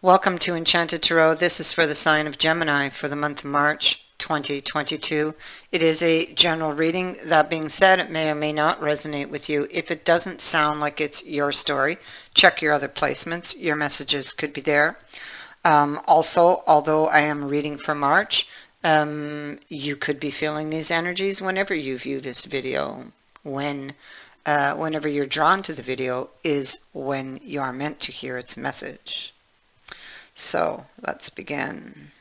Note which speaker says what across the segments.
Speaker 1: Welcome to Enchanted Tarot. This is for the sign of Gemini for the month of March 2022. It is a general reading. That being said, it may or may not resonate with you. If it doesn't sound like it's your story, check your other placements. Your messages could be there. Also, although I am reading for March, you could be feeling these energies whenever you view this video. Whenever you're drawn to the video is when you are meant to hear its message. So let's begin.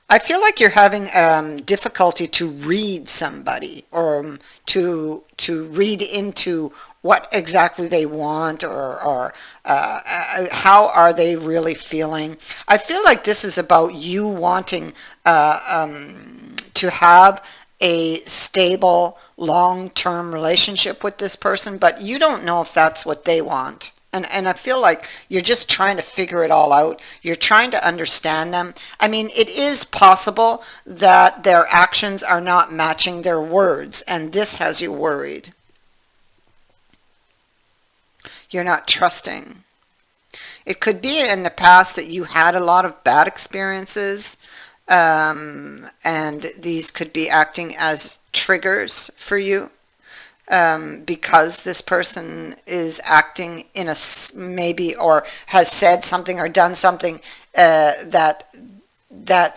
Speaker 1: I feel like you're having difficulty to read somebody, or to read into what exactly they want, or how are they really feeling. I feel like this is about you wanting to have a stable, long-term relationship with this person, but you don't know if that's what they want. And I feel like you're just trying to figure it all out. You're trying to understand them. I mean, it is possible that their actions are not matching their words, and this has you worried. You're not trusting. It could be in the past that you had a lot of bad experiences, and these could be acting as triggers for you. Because this person is acting in a maybe, or has said something or done something that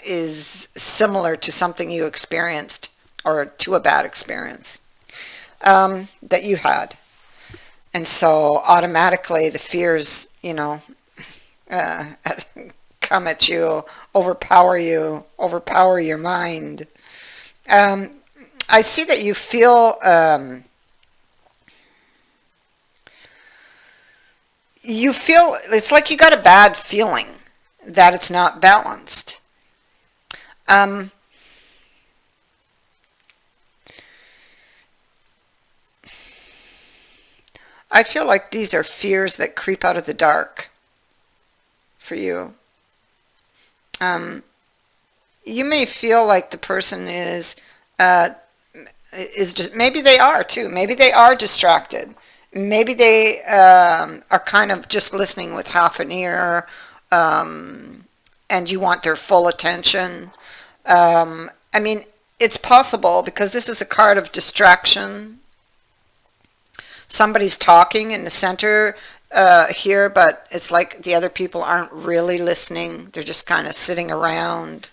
Speaker 1: is similar to something you experienced, or to a bad experience that you had. And so automatically the fears, come at you, overpower your mind. I see that you feel it's like you got a bad feeling that it's not balanced. I feel like these are fears that creep out of the dark for you. You may feel like the person is just, maybe they are too. Maybe they are distracted. Maybe they are kind of just listening with half an ear, and you want their full attention. I mean, it's possible, because this is a card of distraction. Somebody's talking in the center here, but it's like the other people aren't really listening. They're just kind of sitting around.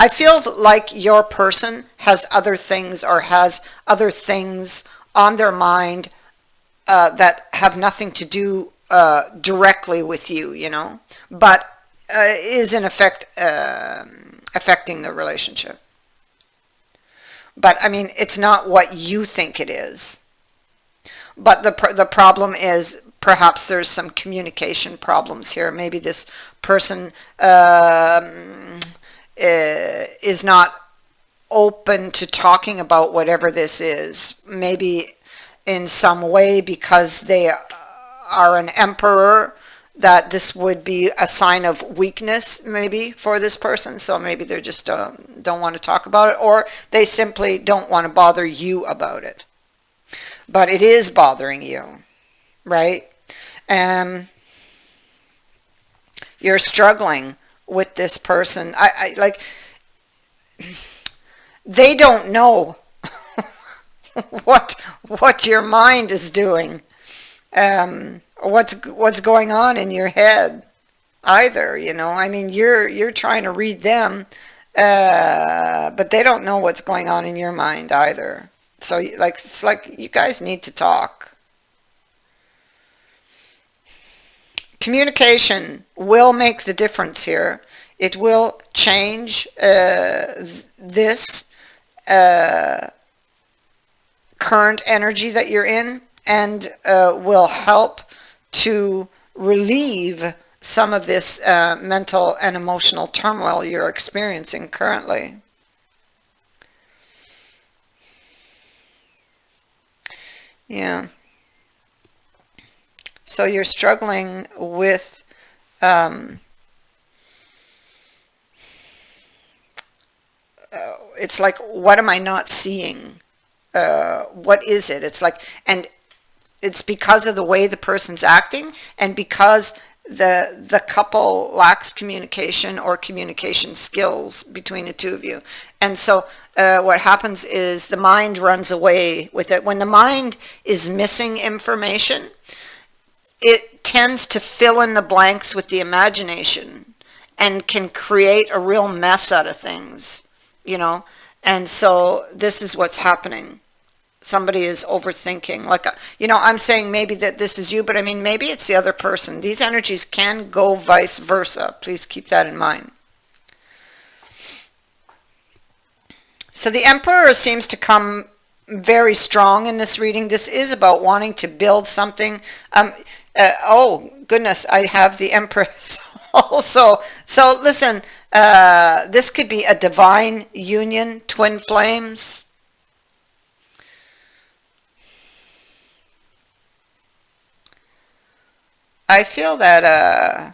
Speaker 1: I feel like your person has other things, or has other things on their mind that have nothing to do directly with you, but is in effect affecting the relationship. But I mean, it's not what you think it is. But the problem is, perhaps there's some communication problems here. Maybe this person is not open to talking about whatever this is. Maybe in some way, because they are an emperor, that this would be a sign of weakness maybe for this person. So maybe they just don't want to talk about it, or they simply don't want to bother you about it. But it is bothering you, right? You're struggling with this person. I like, they don't know what your mind is doing, what's going on in your head either. I mean, you're trying to read them, but they don't know what's going on in your mind either. So it's like you guys need to talk. Communication will make the difference here. It will change this current energy that you're in, and will help to relieve some of this mental and emotional turmoil you're experiencing currently. Yeah. So you're struggling with it's like, what am I not seeing? What is it? It's like, and it's because of the way the person's acting, and because the couple lacks communication or communication skills between the two of you. And so what happens is the mind runs away with it. When the mind is missing information, it tends to fill in the blanks with the imagination and can create a real mess out of things, you know. And so this is what's happening. Somebody is overthinking. Like, you know, I'm saying maybe that this is you, but I mean, maybe it's the other person. These energies can go vice versa. Please keep that in mind. So the Emperor seems to come very strong in this reading. This is about wanting to build something. Oh, goodness, I have the Empress also. So listen, this could be a divine union, twin flames. I feel that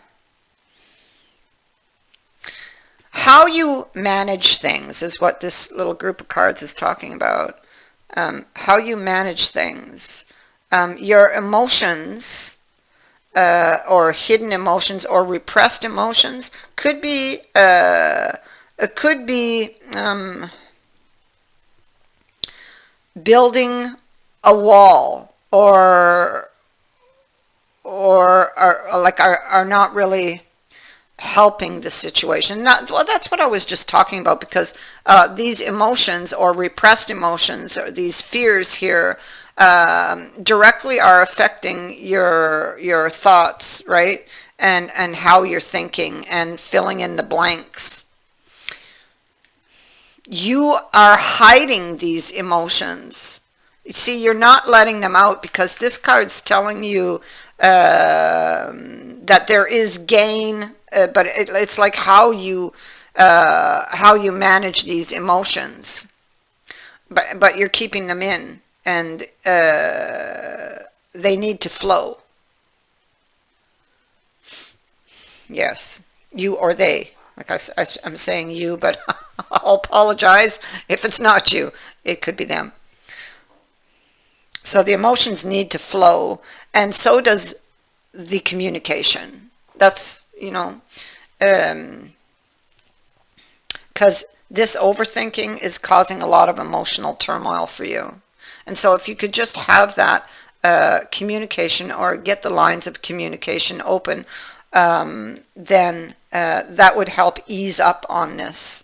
Speaker 1: how you manage things is what this little group of cards is talking about. How you manage things. Your emotions, or hidden emotions or repressed emotions could be building a wall, or are not really helping the situation. Well, that's what I was just talking about, because these emotions or repressed emotions, or these fears here, directly are affecting your thoughts, right? And how you're thinking and filling in the blanks. You are hiding these emotions. You see, you're not letting them out, because this card's telling you that there is gain, but it's like how you manage these emotions, but you're keeping them in, and they need to flow. Yes, you or they. Like I'm saying you, but I'll apologize if it's not you. It could be them. So the emotions need to flow, and so does the communication. That's, you know, because this overthinking is causing a lot of emotional turmoil for you. And so if you could just have that communication, or get the lines of communication open, then that would help ease up on this.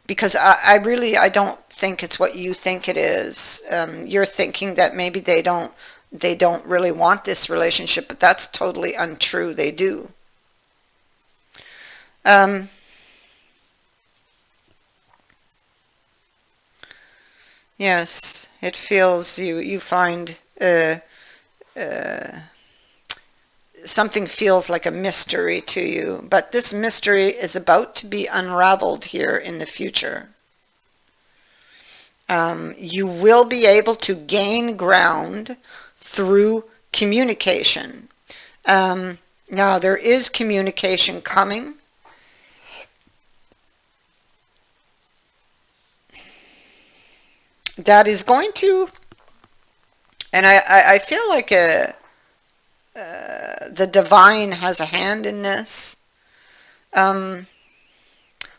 Speaker 1: Because I don't think it's what you think it is. You're thinking that maybe they don't really want this relationship, but that's totally untrue. They do. Yes, it feels you find something feels like a mystery to you, but this mystery is about to be unraveled here in the future. You will be able to gain ground through communication. Now, there is communication coming. That is going to, and I feel like the divine has a hand in this.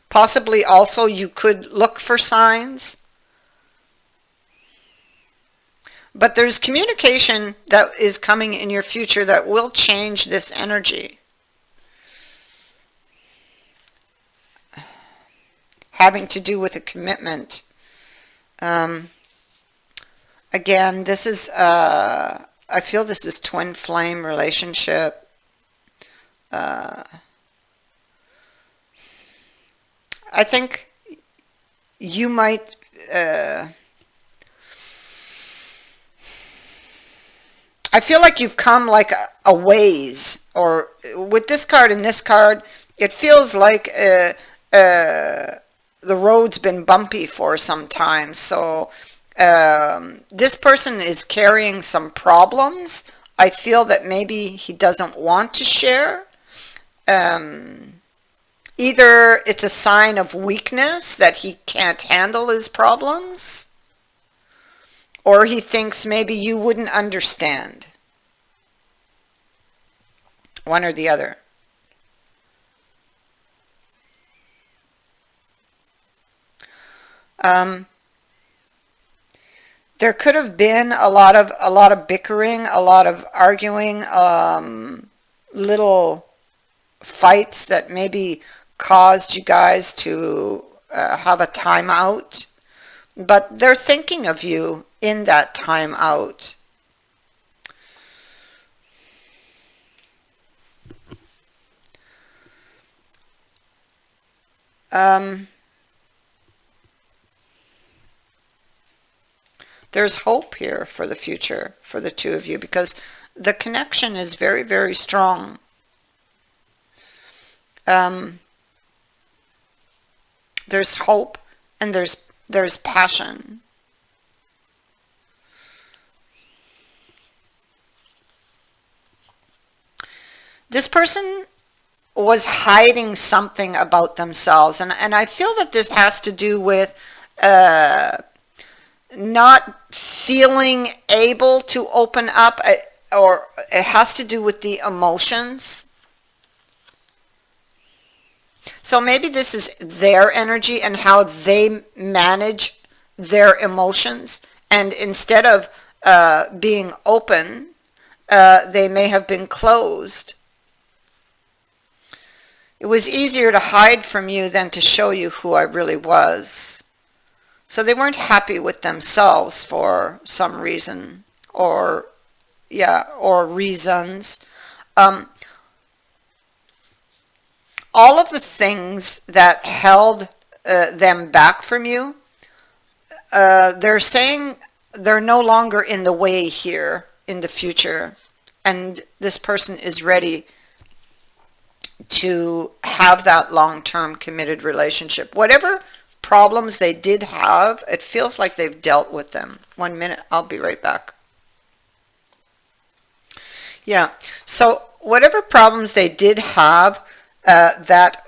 Speaker 1: Possibly also you could look for signs. But there's communication that is coming in your future that will change this energy. Having to do with a commitment. Again, this is, I feel this is twin flame relationship. I think you might, I feel like you've come like a ways, or with this card and this card, it feels like the road's been bumpy for some time. So this person is carrying some problems. I feel that maybe he doesn't want to share. Either it's a sign of weakness that he can't handle his problems, or he thinks maybe you wouldn't understand. One or the other. There could have been a lot of bickering, a lot of arguing, little fights that maybe caused you guys to have a timeout. But they're thinking of you in that timeout. There's hope here for the future for the two of you because the connection is very, very strong. There's hope and there's passion. This person was hiding something about themselves, and I feel that this has to do with not feeling able to open up, or it has to do with the emotions. So maybe this is their energy and how they manage their emotions, and instead of being open, they may have been closed. It was easier to hide from you than to show you who I really was. So they weren't happy with themselves for some reason, or reasons. All of the things that held them back from you, they're saying they're no longer in the way here in the future, and this person is ready to have that long-term committed relationship. Whatever problems they did have, it feels like they've dealt with them. 1 minute, I'll be right back. Yeah, so whatever problems they did have that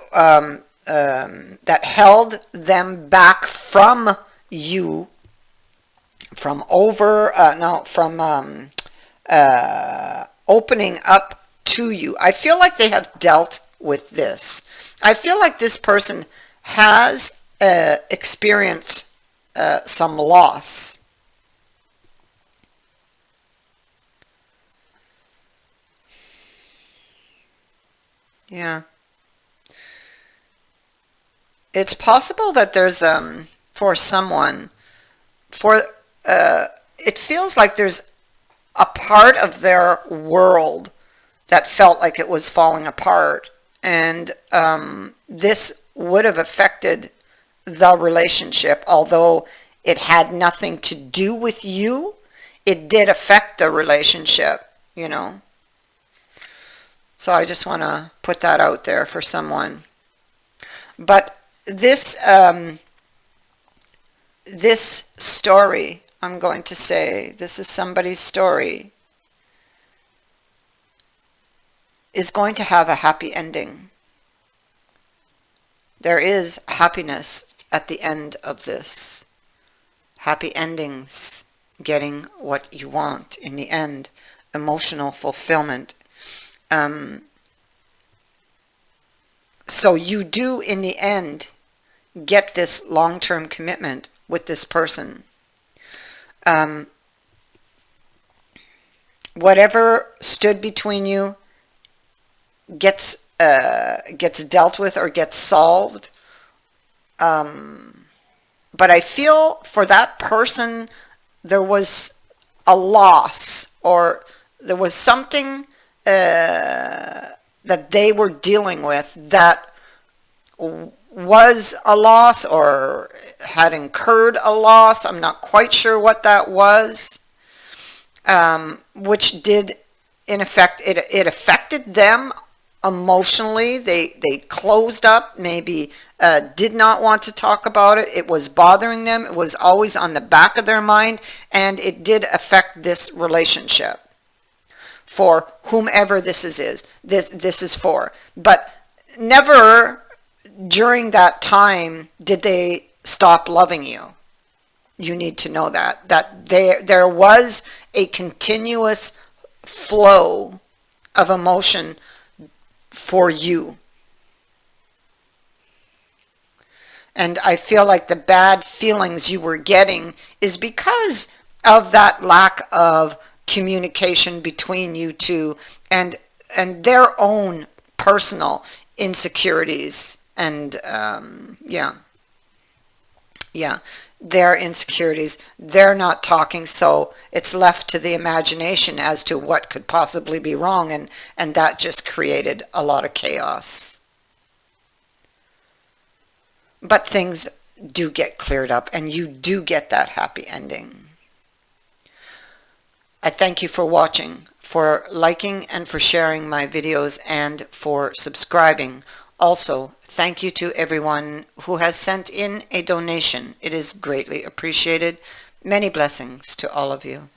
Speaker 1: held them back from you, from opening up to you. I feel like they have dealt with this. I feel like this person has experienced some loss. Yeah. It's possible that there's for someone, it feels like there's a part of their world that felt like it was falling apart, and this would have affected the relationship. Although it had nothing to do with you, it did affect the relationship, you know. So I just want to put that out there for someone. But this this story, I'm going to say, this is somebody's story, is going to have a happy ending. There is happiness at the end of this. Happy endings, getting what you want in the end, emotional fulfillment. So you do, in the end, get this long-term commitment with this person. Whatever stood between you gets dealt with or gets solved. But I feel for that person there was a loss, or there was something that they were dealing with that was a loss or had incurred a loss. I'm not quite sure what that was, which did, in effect, it affected them emotionally. They closed up, maybe did not want to talk about it. It was bothering them. It was always on the back of their mind, and it did affect this relationship for whomever this is for. But never during that time did they stop loving you. You need to know that there was a continuous flow of emotion for you. And I feel like the bad feelings you were getting is because of that lack of communication between you two, and their own personal insecurities, and yeah, yeah, their insecurities. They're not talking, so it's left to the imagination as to what could possibly be wrong, and that just created a lot of chaos. But things do get cleared up, and you do get that happy ending. I thank you for watching, for liking and for sharing my videos, and for subscribing. Also, thank you to everyone who has sent in a donation. It is greatly appreciated. Many blessings to all of you.